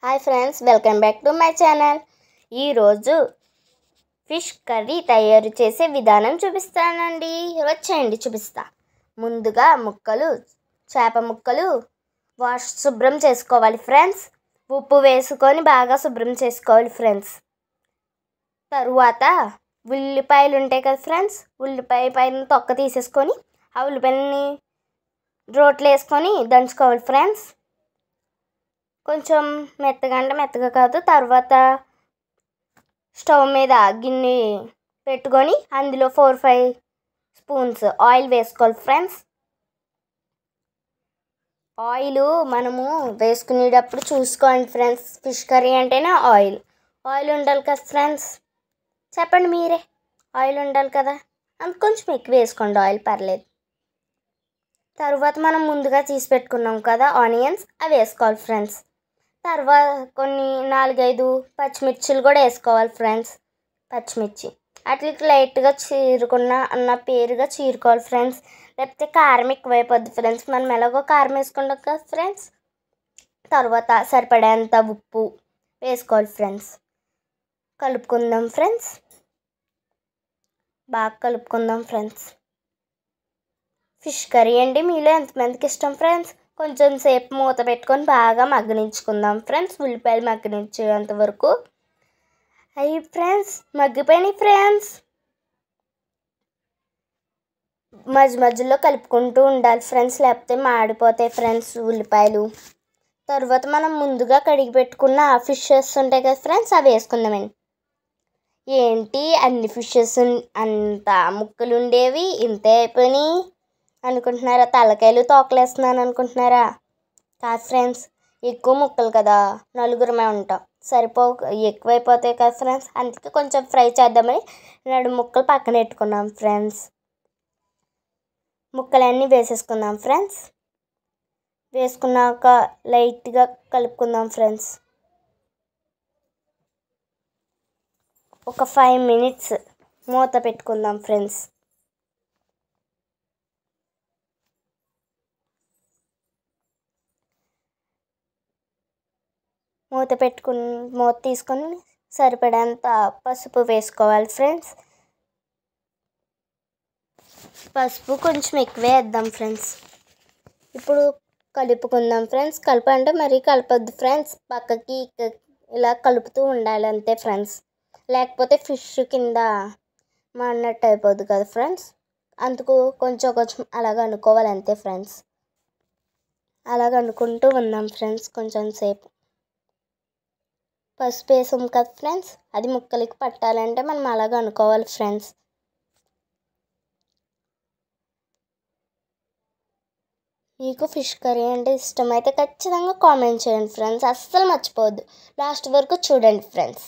Hi friends, welcome back to my channel. ఈరోజు fish curry తయారు చేసే విధానం చూపిస్తానండి. వచ్చేయండి చూపిస్తా. ముందుగా చేప ముక్కలు శుభ్రం చేసుకోవాలి ఫ్రెండ్స్. ఉప్పు వేసుకొని బాగా శుభ్రం చేసుకోవాలి ఫ్రెండ్స్. తరువాత ఉల్లిపాయలు ఉంటాయి కదా ఫ్రెండ్స్, ఉల్లిపాయ పైన తొక్క తీసేసుకొని ఆ ఉల్లిపాయలని రోట్లో వేసుకొని దంచుకోవాలి ఫ్రెండ్స్. కొంచెం మెత్తగా అంటే మెత్తగా కాదు. తర్వాత స్టవ్ మీద గిన్నె పెట్టుకొని అందులో 4-5 స్పూన్స్ ఆయిల్ వేసుకోవాలి ఫ్రెండ్స్. ఆయిల్ మనము వేసుకునేటప్పుడు చూసుకోండి ఫ్రెండ్స్. ఫిష్ కర్రీ అంటేనే ఆయిల్ ఉండాలి కదా ఫ్రెండ్స్. చెప్పండి మీరే, ఆయిల్ ఉండాలి కదా. అంత కొంచెం ఎక్కువ వేసుకోండి ఆయిల్, పర్లేదు. తర్వాత మనం ముందుగా తీసి పెట్టుకున్నాం కదా ఆనియన్స్, అవి వేసుకోవాలి ఫ్రెండ్స్. తర్వాత కొన్ని 4-5 పచ్చిమిర్చిలు కూడా వేసుకోవాలి ఫ్రెండ్స్. పచ్చిమిర్చి అట్లకి లైట్గా చీరుకోవాలి ఫ్రెండ్స్. లేకపోతే కారం ఎక్కువైపోద్ది ఫ్రెండ్స్. మనం ఎలాగో కారం వేసుకుంటాం కదా ఫ్రెండ్స్. తర్వాత సరిపడేంత ఉప్పు వేసుకోవాలి ఫ్రెండ్స్. కలుపుకుందాం ఫ్రెండ్స్, బాగా కలుపుకుందాం ఫ్రెండ్స్. ఫిష్ కర్రీ అండి మీలో ఎంతమందికి ఇష్టం ఫ్రెండ్స్? కొంచెం సేపు మూత పెట్టుకొని బాగా మగ్గనించుకుందాం ఫ్రెండ్స్. ఉల్లిపాయలు మగ్గనించేంత వరకు. అయ్యి ఫ్రెండ్స్, మగ్గిపోయినాయి ఫ్రెండ్స్. మధ్యలో కలుపుకుంటూ ఉండాలి ఫ్రెండ్స్, లేకపోతే మాడిపోతాయి ఫ్రెండ్స్ ఉల్లిపాయలు. తర్వాత మనం ముందుగా కడిగి పెట్టుకున్న ఫిషెస్ ఉంటాయి కదా ఫ్రెండ్స్, అవి వేసుకుందామండి. ఏంటి అన్ని ఫిషెస్ అంత ముక్కలు ఉండేవి ఇంతే అయిపోయినాయి అనుకుంటున్నారా? తలకాయలు తోకలేస్తున్నాను అనుకుంటున్నారా? కాదు ఫ్రెండ్స్, ఎక్కువ ముక్కలు కదా, నలుగురమే ఉంటాం, ఎక్కువైపోతాయి కదా ఫ్రెండ్స్. అందుకే కొంచెం ఫ్రై చేద్దామని 2 ముక్కలు పక్కన పెట్టుకున్నాం ఫ్రెండ్స్. ముక్కలన్నీ వేసేసుకుందాం ఫ్రెండ్స్. వేసుకున్నాక లైట్గా కలుపుకుందాం ఫ్రెండ్స్. ఒక 5 minutes మూత పెట్టుకుందాం ఫ్రెండ్స్. మూత తీసుకొని సరిపడేంత పసుపు వేసుకోవాలి ఫ్రెండ్స్. పసుపు కొంచెం ఎక్కువే వేద్దాం ఫ్రెండ్స్. ఇప్పుడు కలుపుకుందాం ఫ్రెండ్స్. కలపంటే మరీ కలపొద్దు ఫ్రెండ్స్, పక్కకి ఇలా కలుపుతూ ఉండాలి అంతే ఫ్రెండ్స్. లేకపోతే ఫిష్ కింద మాడినట్టు అయిపోద్ది కదా ఫ్రెండ్స్. అందుకు కొంచెం అలాగ అనుకోవాలి అంతే ఫ్రెండ్స్. అలాగ అనుకుంటూ ఉందాం ఫ్రెండ్స్ కొంచెం సేపు. పసుపు వేసాం కదా ఫ్రెండ్స్, అది ముక్కలకి పట్టాలంటే మనం అలాగ అనుకోవాలి ఫ్రెండ్స్. మీకు ఫిష్ కర్రీ అంటే ఇష్టమైతే ఖచ్చితంగా కామెంట్ చేయండి ఫ్రెండ్స్. అస్సలు మర్చిపోవద్దు, లాస్ట్ వరకు చూడండి ఫ్రెండ్స్.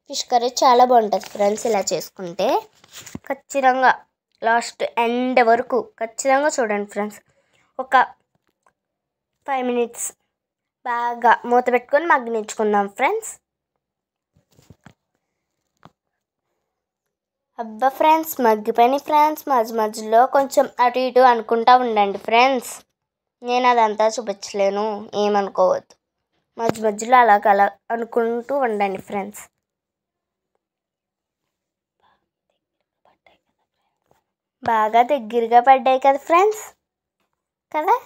ఫిష్ కర్రీ చాలా బాగుంటుంది ఫ్రెండ్స్. ఇలా చేసుకుంటే ఖచ్చితంగా లాస్ట్ ఎండ్ వరకు ఖచ్చితంగా చూడండి ఫ్రెండ్స్. ఒక 5 minutes బాగా మూత పెట్టుకొని మగ్గనించుకుందాం ఫ్రెండ్స్. అబ్బా ఫ్రెండ్స్, మగ్గిపోయినాయి ఫ్రెండ్స్. మధ్యలో కొంచెం అటు ఇటు అనుకుంటా ఉండండి ఫ్రెండ్స్. నేను అదంతా చూపించలేను, ఏమనుకోవద్దు. మధ్యలో అలా అనుకుంటూ ఉండండి ఫ్రెండ్స్. బాగా దగ్గరగా పడ్డాయి కదా ఫ్రెండ్స్, కదా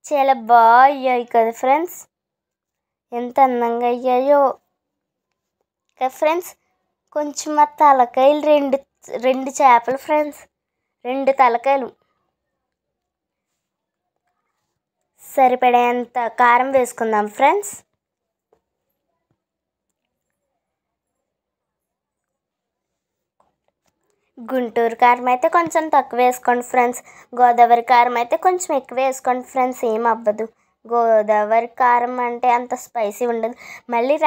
చాలా బాగా అయ్యాయి కదా ఫ్రెండ్స్. ఎంత అందంగా అయ్యాయో కదా ఫ్రెండ్స్. కొంచెం ఆ తలకాయలు రెండు చేపలు ఫ్రెండ్స్, 2 తలకాయలు. సరిపడేంత కారం వేసుకుందాం ఫ్రెండ్స్. గుంటూరు కారం అయితే కొంచెం తక్కువ వేసుకోండి ఫ్రెండ్స్. గోదావరి కారం అయితే కొంచెం ఎక్కువ వేసుకోండి ఫ్రెండ్స్, ఏం అవ్వదు. గోదావరి కారం అంటే అంత స్పైసీ ఉండదు. మళ్ళీ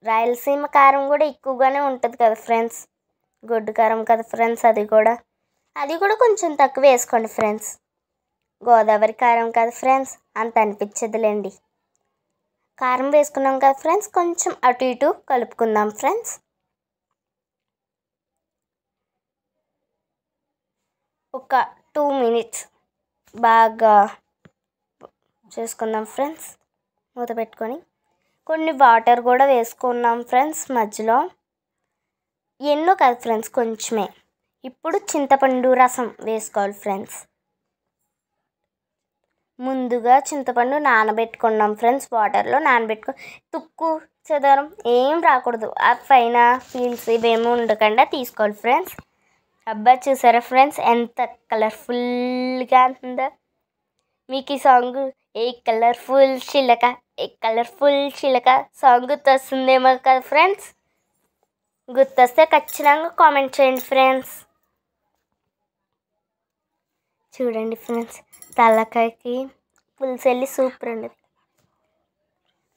రాయలసీమ కారం కూడా ఎక్కువగానే ఉంటుంది కదా ఫ్రెండ్స్. గొడ్డు కారం కదా ఫ్రెండ్స్, అది కూడా కొంచెం తక్కువ వేసుకోండి ఫ్రెండ్స్. గోదావరి కారం కదా ఫ్రెండ్స్, అంత అనిపించదులేండి. కారం వేసుకున్నాం కదా ఫ్రెండ్స్, కొంచెం అటు ఇటు కలుపుకుందాం ఫ్రెండ్స్. ఒక 2 minutes బాగా చేసుకుందాం ఫ్రెండ్స్ మూత పెట్టుకొని. కొన్ని వాటర్ కూడా వేసుకున్నాం ఫ్రెండ్స్ మధ్యలో. ఎన్నో కాదు ఫ్రెండ్స్, కొంచెమే. ఇప్పుడు చింతపండు రసం వేసుకోవాలి ఫ్రెండ్స్. ముందుగా చింతపండు నానబెట్టుకున్నాం ఫ్రెండ్స్, వాటర్లో నానబెట్టుకో. తుక్కు చెదరం ఏం రాకూడదు, ఆ పైన పీల్స్ ఇవేమీ ఉండకుండా తీసుకోవాలి ఫ్రెండ్స్. అబ్బా చూసారా ఫ్రెండ్స్ ఎంత కలర్ఫుల్గా ఉందో. మీకు ఈ సాంగ్ ఏ కలర్ఫుల్ చిలక ఏ కలర్ఫుల్ చిలక సాంగ్ గుర్తొస్తుందేమో కదా ఫ్రెండ్స్. గుర్తొస్తే ఖచ్చితంగా కామెంట్ చేయండి ఫ్రెండ్స్. చూడండి ఫ్రెండ్స్, తలకాయకి పులుసు వెళ్ళి సూపర్ ఉండదు.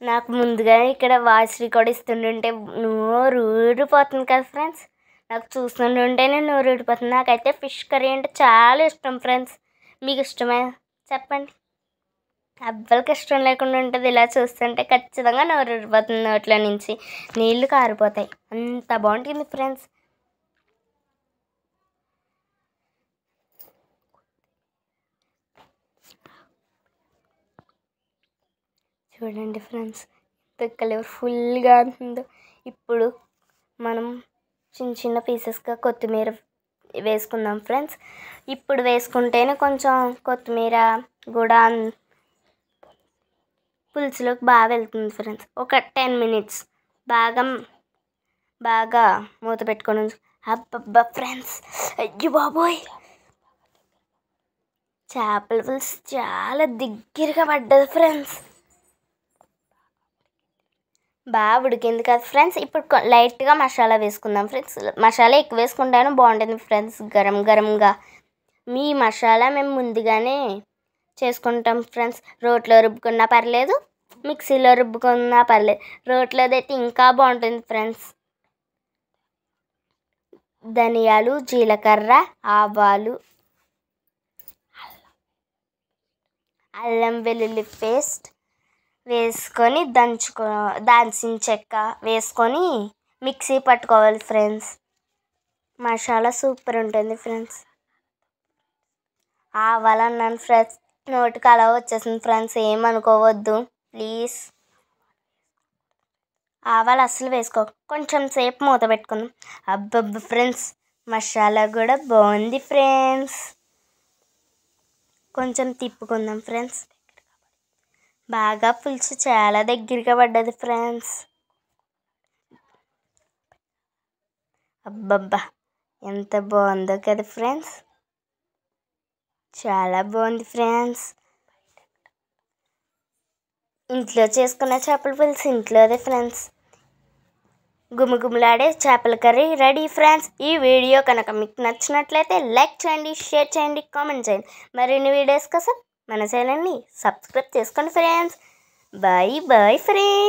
నాకు ముందుగా ఇక్కడ వాయిస్ రికార్డ్ ఇస్తుంటే నోరు ఊడిపోతుంది కదా ఫ్రెండ్స్. నాకు చూస్తుంటేనే నోరు ఊడిపోతుంది. నాకైతే ఫిష్ కర్రీ అంటే చాలా ఇష్టం ఫ్రెండ్స్. మీకు ఇష్టమే చెప్పండి. ఎవ్వరికి ఇష్టం లేకుండా ఉంటుంది. ఇలా చూస్తుంటే ఖచ్చితంగా నోరు ఊడిపోతుంది, నోట్లో నుంచి నీళ్లు కారిపోతాయి, అంత బాగుంటుంది ఫ్రెండ్స్. చూడండి ఫ్రెండ్స్ ఎంత కలర్ఫుల్గా ఉంటుందో. ఇప్పుడు మనం చిన్న చిన్న పీసెస్గా కొత్తిమీర వేసుకుందాం ఫ్రెండ్స్. ఇప్పుడు వేసుకుంటేనే కొంచెం కొత్తిమీర కూడా పులుసులోకి బాగా వెళ్తుంది ఫ్రెండ్స్. ఒక 10 minutes బాగా మూత పెట్టుకొని అబ్బబ్బా ఫ్రెండ్స్, అయ్యో బాబోయ్, చేపల పులుసు చాలా దగ్గరగా పడ్డది ఫ్రెండ్స్. బాగా ఉడికింది కదా ఫ్రెండ్స్. ఇప్పుడు లైట్గా మసాలా వేసుకుందాం ఫ్రెండ్స్. మసాలా ఎక్కువ వేసుకుంటాను బాగుంటుంది ఫ్రెండ్స్, గరం గరంగా. మీ మసాలా మేము ముందుగానే చేసుకుంటాం ఫ్రెండ్స్. రోట్లో రుబ్బుకున్నా పర్లేదు, మిక్సీలో రుబ్బుకున్నా పర్లేదు. రోట్లోది అయితే ఇంకా బాగుంటుంది ఫ్రెండ్స్. ధనియాలు, జీలకర్ర, ఆవాలు, అల్లం వెల్లుల్లి పేస్ట్ వేసుకొని దాల్చిన చెక్క వేసుకొని మిక్సీ పట్టుకోవాలి ఫ్రెండ్స్. మసాలా సూపర్ ఉంటుంది ఫ్రెండ్స్. ఆవాలన్నాను ఫ్రెండ్స్, నోటికి అలా వచ్చేసింది ఫ్రెండ్స్, ఏమనుకోవద్దు ప్లీజ్. ఆవాలు అస్సలు వేసుకో. కొంచెం సేపు మూత పెట్టుకుందాం. అబ్బబ్బ ఫ్రెండ్స్, మసాలా కూడా బాగుంది ఫ్రెండ్స్. కొంచెం తిప్పుకుందాం ఫ్రెండ్స్. బాగా పులుసు చాలా దగ్గరగా పడ్డది ఫ్రెండ్స్. అబ్బబ్బా ఎంత బాగుందో కదా ఫ్రెండ్స్, చాలా బాగుంది ఫ్రెండ్స్. ఇంట్లో చేసుకున్న చేపల పులుసు ఇంట్లోదే ఫ్రెండ్స్. గుమగుమలాడే చేపల కర్రీ రెడీ ఫ్రెండ్స్. ఈ వీడియో కనుక మీకు నచ్చినట్లయితే లైక్ చేయండి, షేర్ చేయండి, కామెంట్ చేయండి. మరిన్ని వీడియోస్ కోసం మన ఛానల్ని సబ్స్క్రైబ్ చేసుకోండి ఫ్రెండ్స్. Bye bye friends.